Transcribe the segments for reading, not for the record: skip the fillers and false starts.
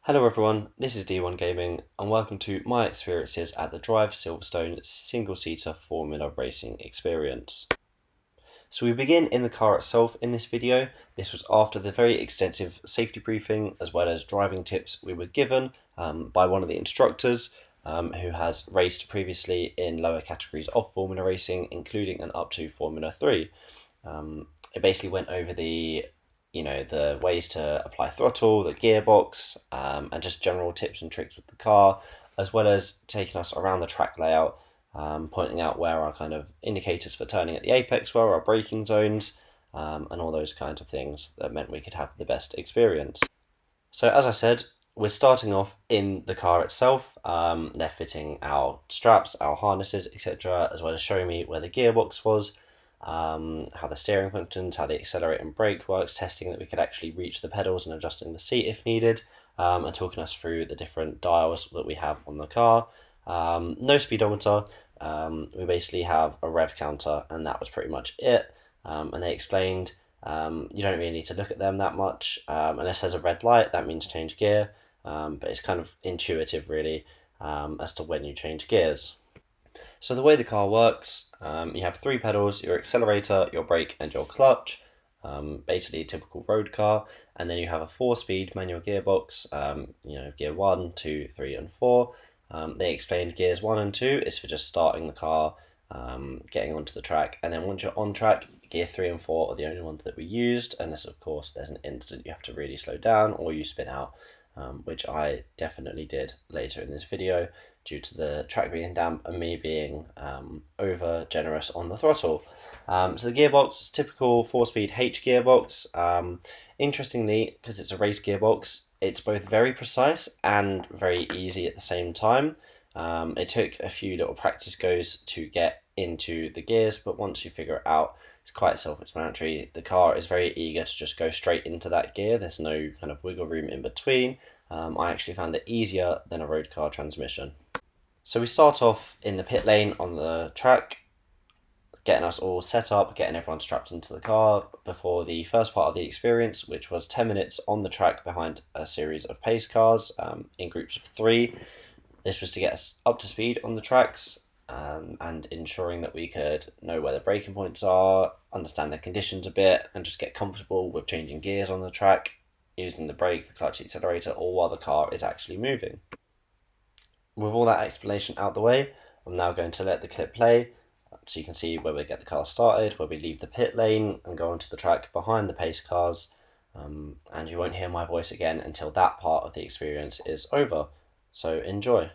Hello everyone, this is D1 Gaming and welcome to my experiences at the Drive Silverstone single-seater Formula Racing experience. So we begin in the car itself in this video. This was after the very extensive safety briefing as well as driving tips we were given by one of the instructors who has raced previously in lower categories of Formula Racing, including and up to Formula 3. It basically went over the ways to apply throttle, the gearbox, and just general tips and tricks with the car, as well as taking us around the track layout, pointing out where our kind of indicators for turning at the apex were, our braking zones, and all those kinds of things that meant we could have the best experience. So as I said, we're starting off in the car itself. They're fitting our straps, our harnesses, etc., as well as showing me where the gearbox was, how the steering functions, how the accelerate and brake works, testing that we could actually reach the pedals and adjusting the seat if needed, and talking us through the different dials that we have on the car. No speedometer. We basically have a rev counter, and that was pretty much it. And they explained you don't really need to look at them that much unless there's a red light. That means change gear, but it's kind of intuitive really as to when you change gears. So the way the car works, you have three pedals: your accelerator, your brake, and your clutch. Basically a typical road car, and then you have a four-speed manual gearbox. Gear 1, 2, 3, and 4. They explained gears 1 and 2 is for just starting the car, getting onto the track, and then once you're on track, gear 3 and 4 are the only ones that we used, unless of course there's an instant you have to really slow down or you spin out, which I definitely did later in this video due to the track being damp and me being over generous on the throttle. So the gearbox is typical 4-speed H gearbox. Interestingly, because it's a race gearbox, it's both very precise and very easy at the same time. It took a few little practice goes to get into the gears, but once you figure it out, it's quite self-explanatory. The car is very eager to just go straight into that gear. There's no kind of wiggle room in between. I actually found it easier than a road car transmission. So we start off in the pit lane on the track, getting us all set up, getting everyone strapped into the car before the first part of the experience, which was 10 minutes on the track behind a series of pace cars in groups of 3. This was to get us up to speed on the tracks and ensuring that we could know where the braking points are, understand the conditions a bit, and just get comfortable with changing gears on the track, using the brake, the clutch, accelerator, all while the car is actually moving. With all that explanation out the way, I'm now going to let the clip play so you can see where we get the car started, where we leave the pit lane and go onto the track behind the pace cars, and you won't hear my voice again until that part of the experience is over. So enjoy.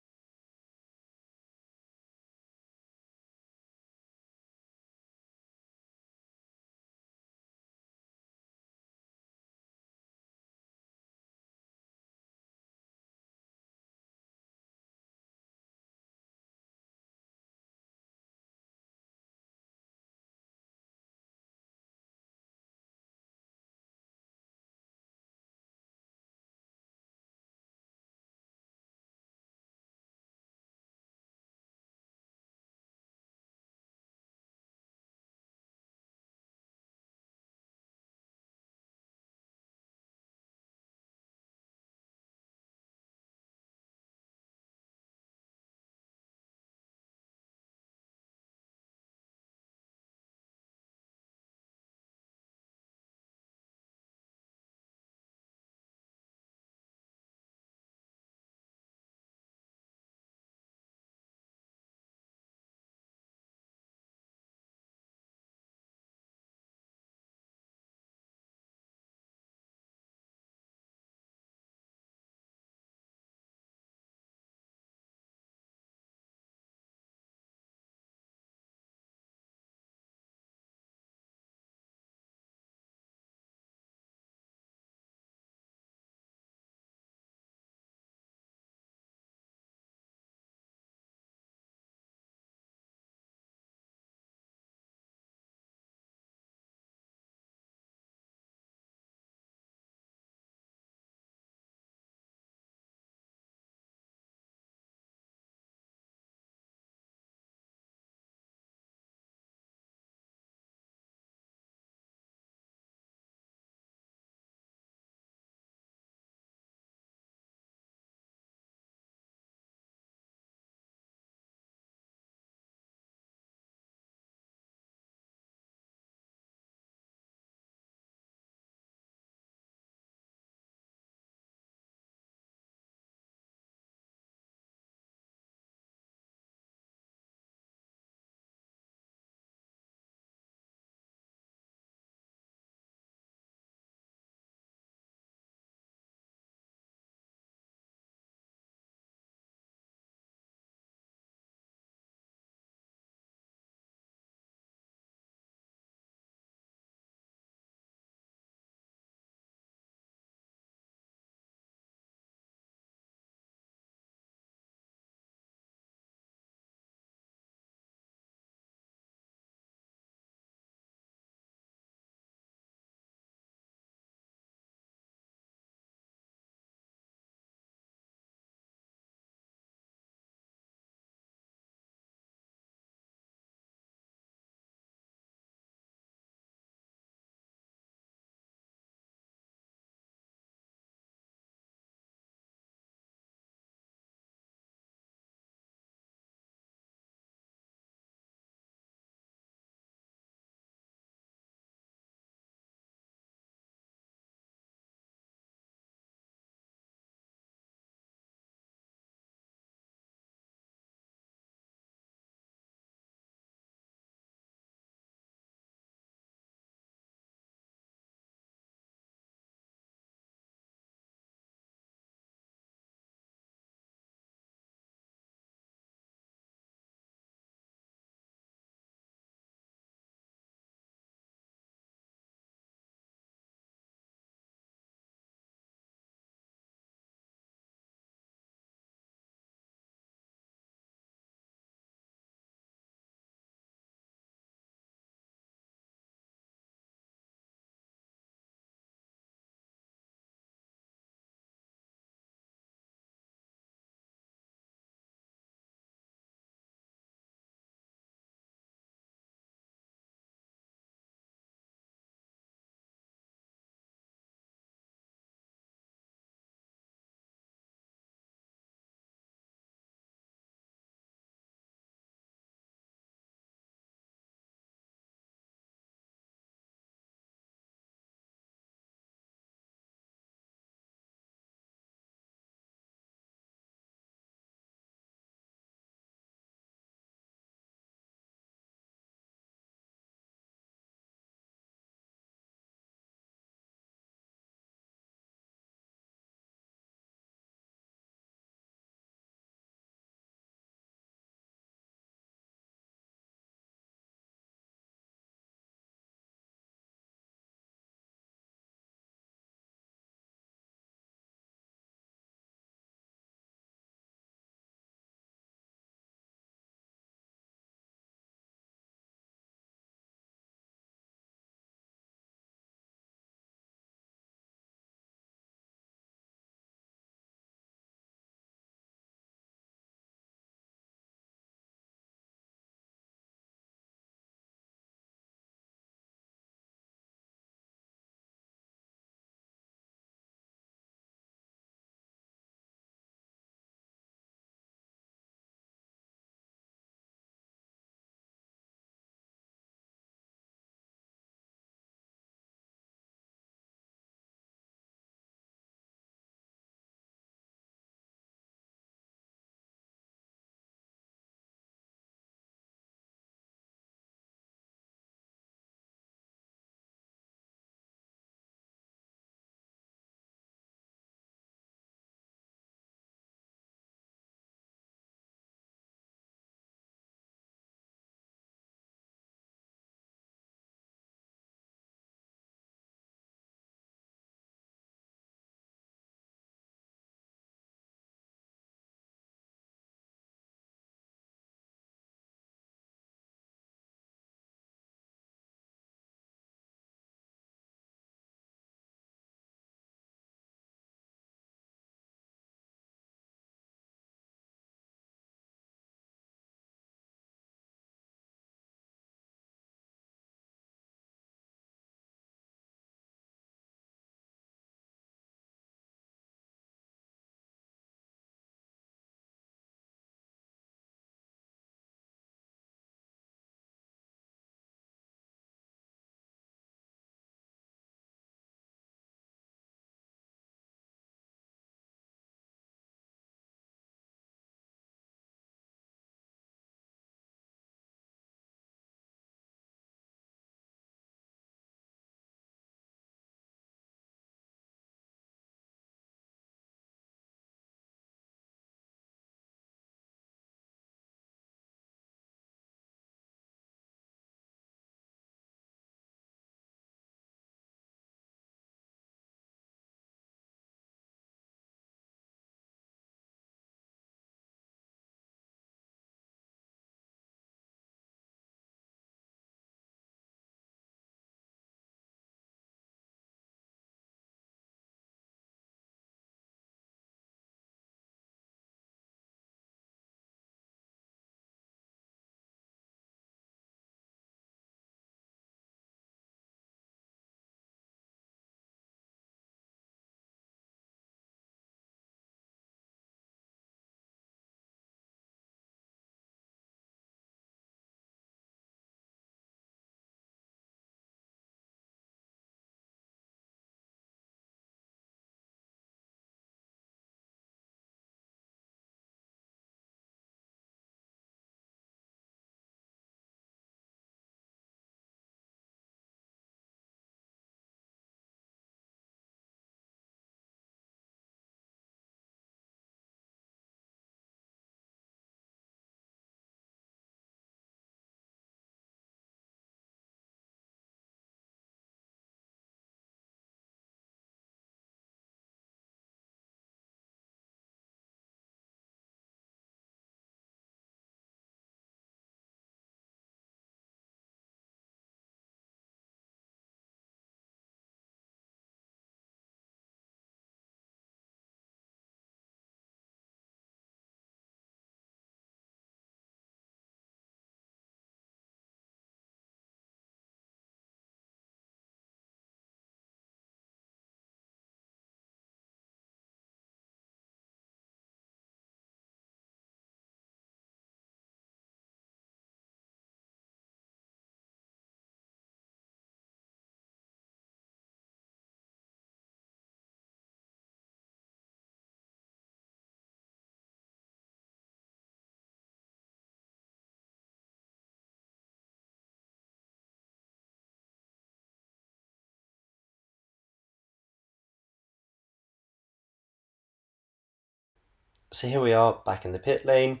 So here we are back in the pit lane.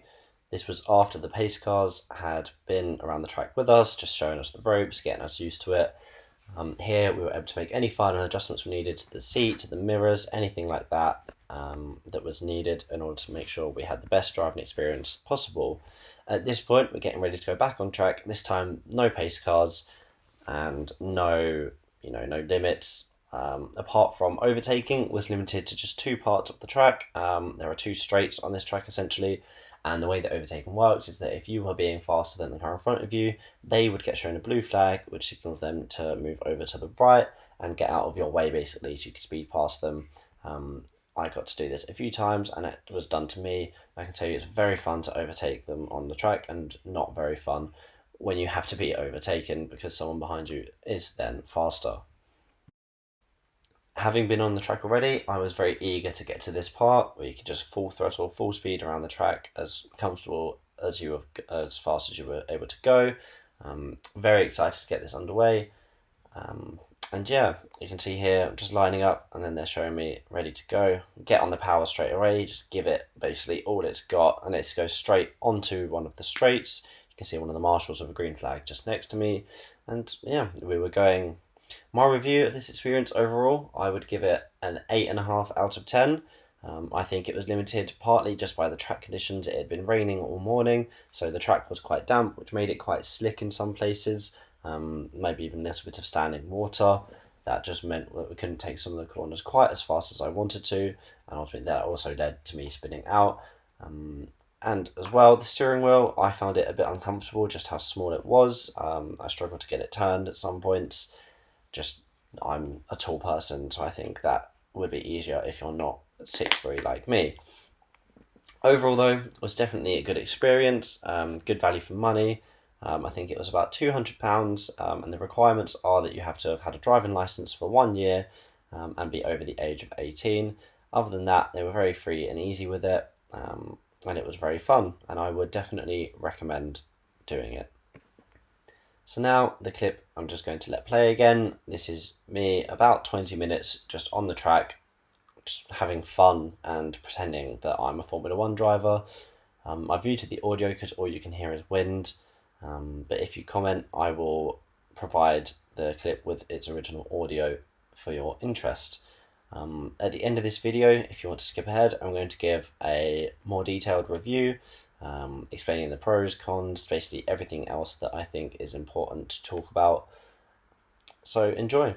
This was after the pace cars had been around the track with us, just showing us the ropes, getting us used to it. Here we were able to make any final adjustments we needed to the seat, to the mirrors, anything like that that was needed in order to make sure we had the best driving experience possible. At this point, we're getting ready to go back on track. This time, no pace cars and no limits. Apart from overtaking, was limited to just two parts of the track. There are two straights on this track essentially, and the way that overtaking works is that if you were being faster than the car in front of you, they would get shown a blue flag, which signals them to move over to the right and get out of your way basically, so you could speed past them. I got to do this a few times, and it was done to me. I can tell you, it's very fun to overtake them on the track, and not very fun when you have to be overtaken because someone behind you is then faster. Having been on the track already, I was very eager to get to this part where you could just full throttle, full speed around the track as comfortable as as fast as you were able to go. Very excited to get this underway. And yeah, you can see here, I'm just lining up and then they're showing me ready to go. Get on the power straight away, just give it basically all it's got, and it goes straight onto one of the straights. You can see one of the marshals with a green flag just next to me. And yeah, we were going. My review of this experience overall, I would give it an 8.5 out of 10. I think it was limited partly just by the track conditions. It had been raining all morning, so the track was quite damp, which made it quite slick in some places. Maybe even a little bit of standing water. That just meant that we couldn't take some of the corners quite as fast as I wanted to, and ultimately that also led to me spinning out. And as well, the steering wheel, I found it a bit uncomfortable just how small it was. I struggled to get it turned at some points. Just, I'm a tall person, so I think that would be easier if you're not 6'3" like me. Overall, though, it was definitely a good experience, good value for money. I think it was about £200, and the requirements are that you have to have had a driving licence for 1 year and be over the age of 18. Other than that, they were very free and easy with it, and it was very fun, and I would definitely recommend doing it. So now the clip I'm just going to let play again. This is me about 20 minutes just on the track, just having fun and pretending that I'm a Formula One driver. I've muted the audio because all you can hear is wind. But if you comment, I will provide the clip with its original audio for your interest. At the end of this video, if you want to skip ahead, I'm going to give a more detailed review, explaining the pros, cons, basically everything else that I think is important to talk about. So enjoy.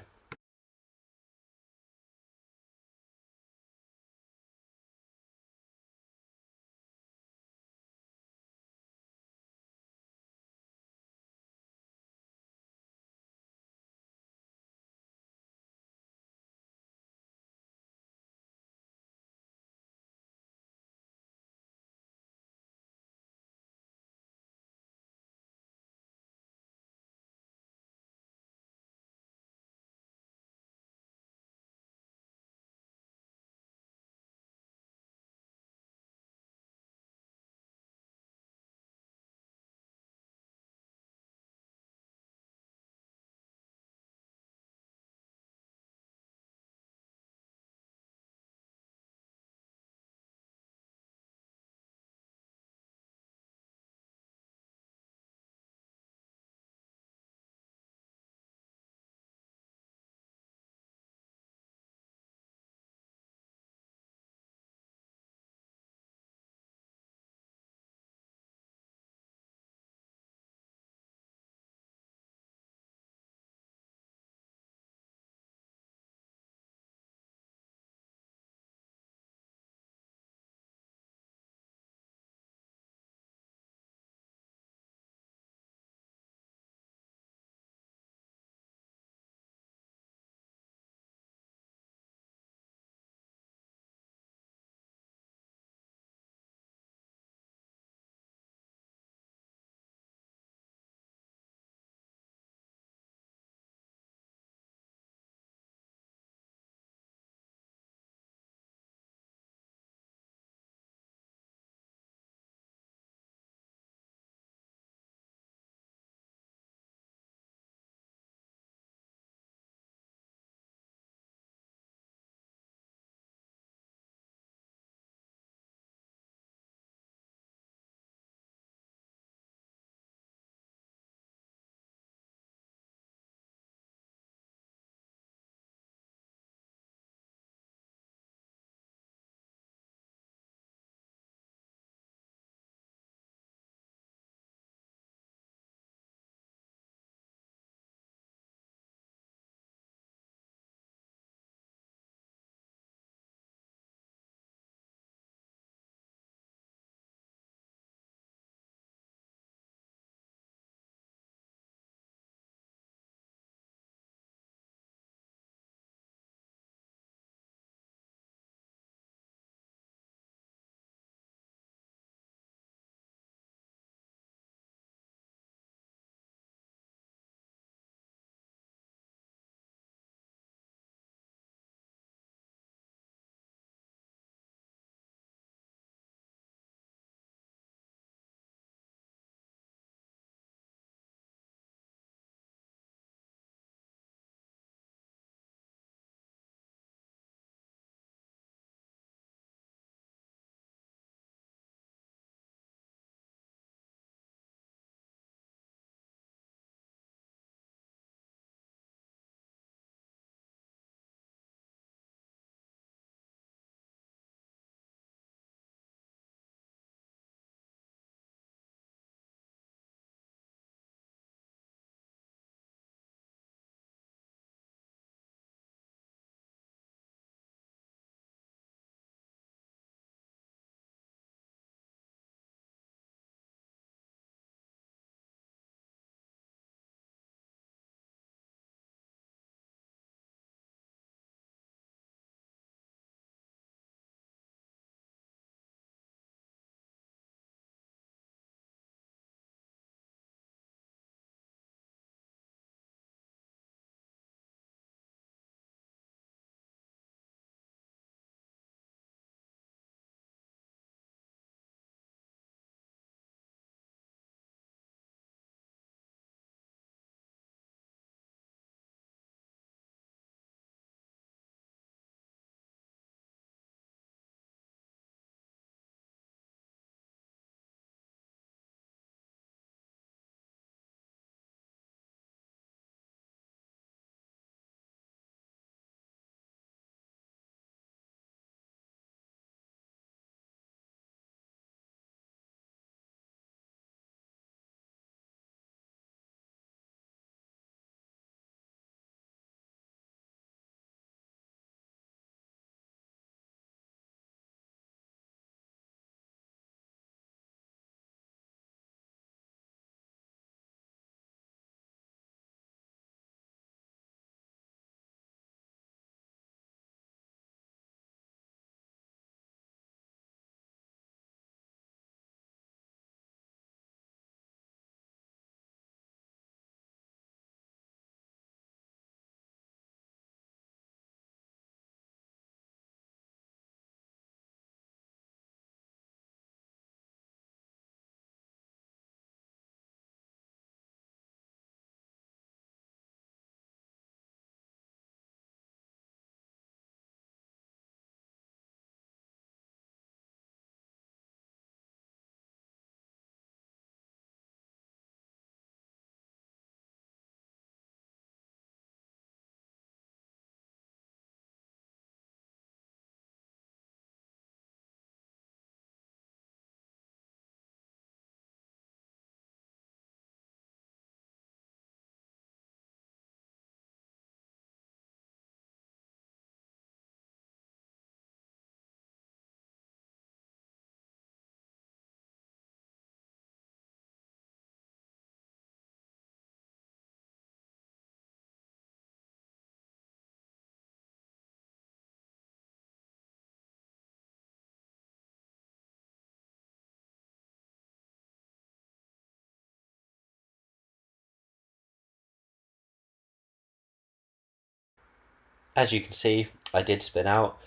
as you can see, I did spin out.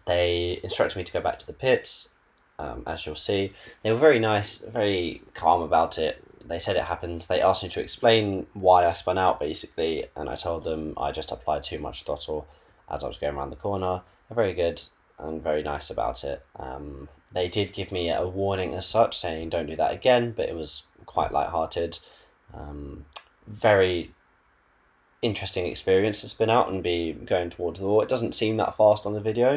They instructed me to go back to the pits, as you'll see. They were very nice, very calm about it. They said it happened. They asked me to explain why I spun out, basically, and I told them I just applied too much throttle as I was going around the corner. They're very good and very nice about it. They did give me a warning as such, saying don't do that again, but it was quite light-hearted. Very interesting experience to spin out and be going towards the wall. It doesn't seem that fast on the video.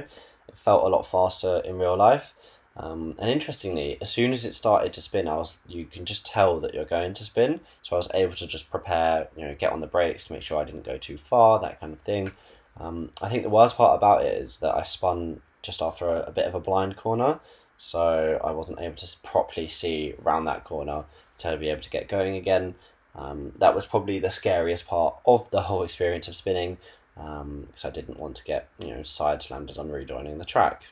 It felt a lot faster in real life. And interestingly, as soon as it started to spin, you can just tell that you're going to spin. So I was able to just prepare, get on the brakes to make sure I didn't go too far, that kind of thing. I think the worst part about it is that I spun just after a bit of a blind corner, so I wasn't able to properly see around that corner to be able to get going again. That was probably the scariest part of the whole experience of spinning, because I didn't want to get side slammed as I'm rejoining the track.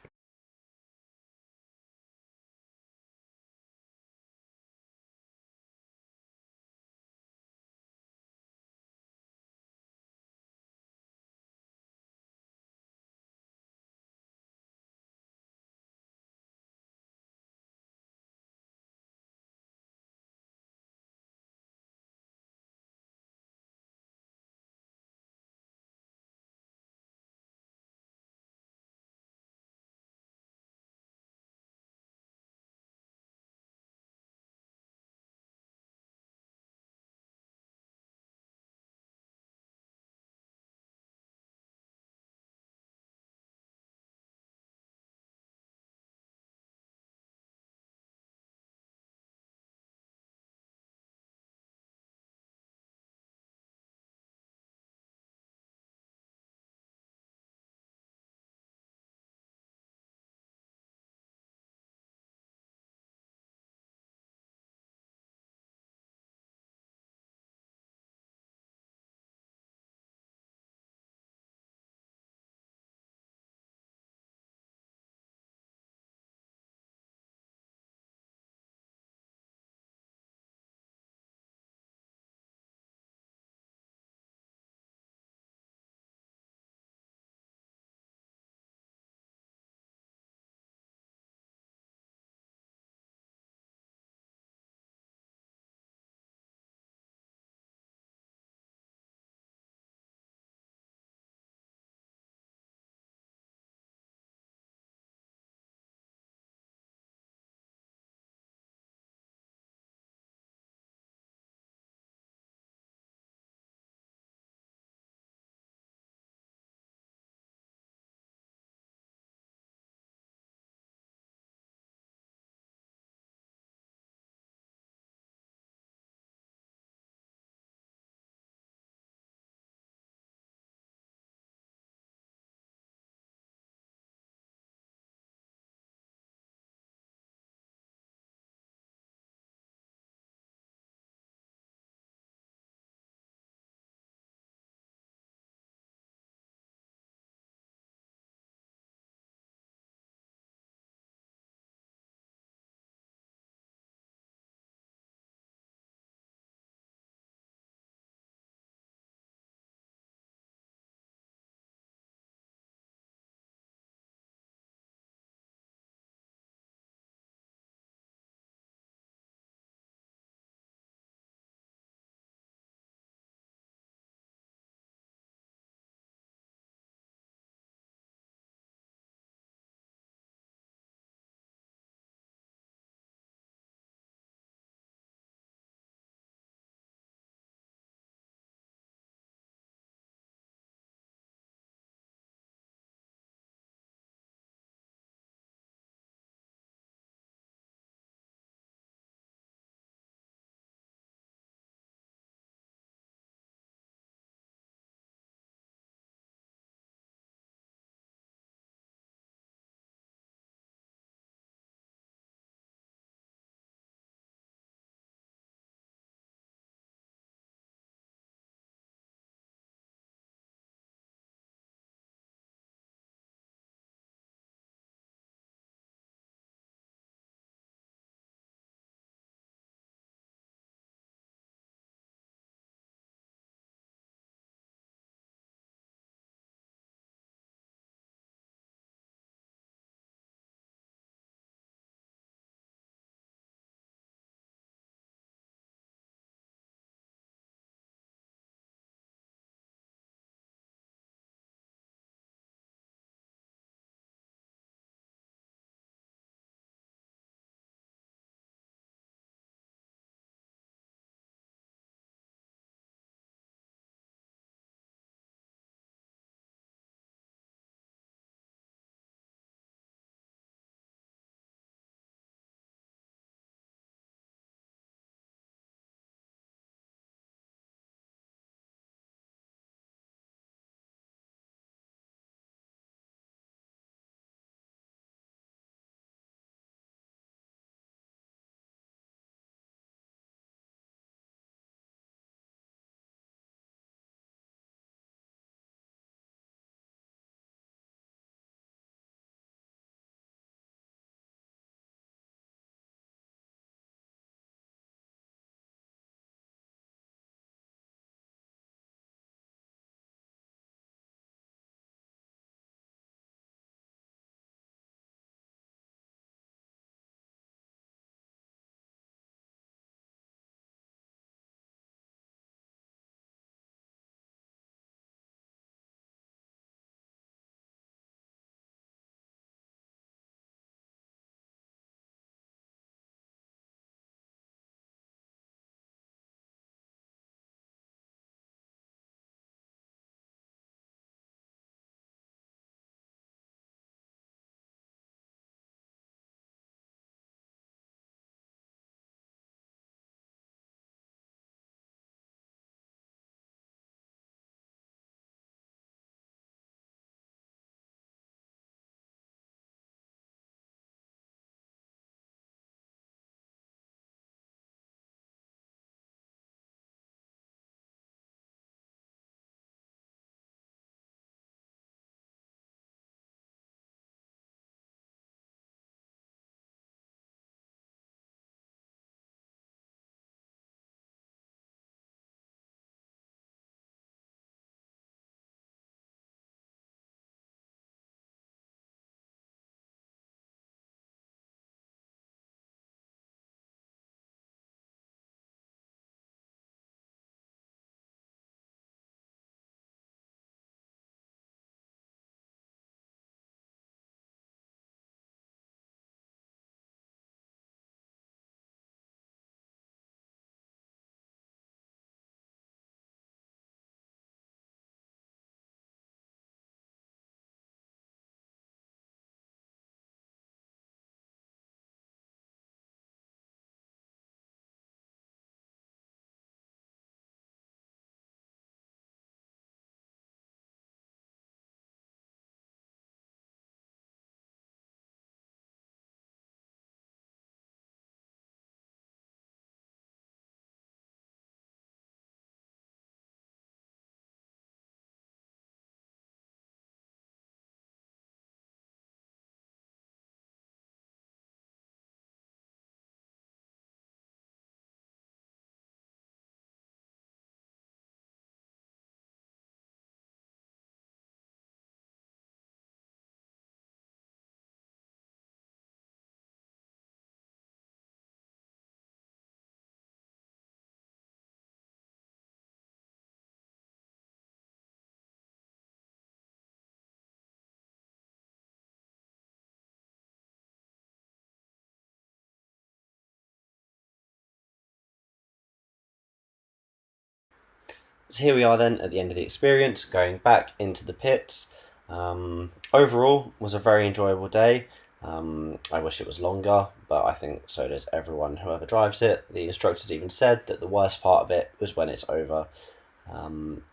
So here we are then at the end of the experience, going back into the pits. Overall, was a very enjoyable day. I wish it was longer, but I think so does everyone who ever drives it. The instructors even said that the worst part of it was when it's over.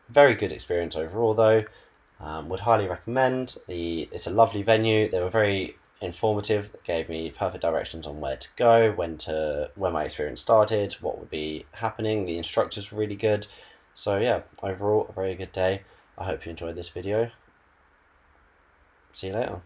Very good experience overall though. Would highly recommend. It's a lovely venue. They were very informative, gave me perfect directions on where to go, when my experience started, what would be happening. The instructors were really good. So yeah, overall a very good day. I hope you enjoyed this video. See you later.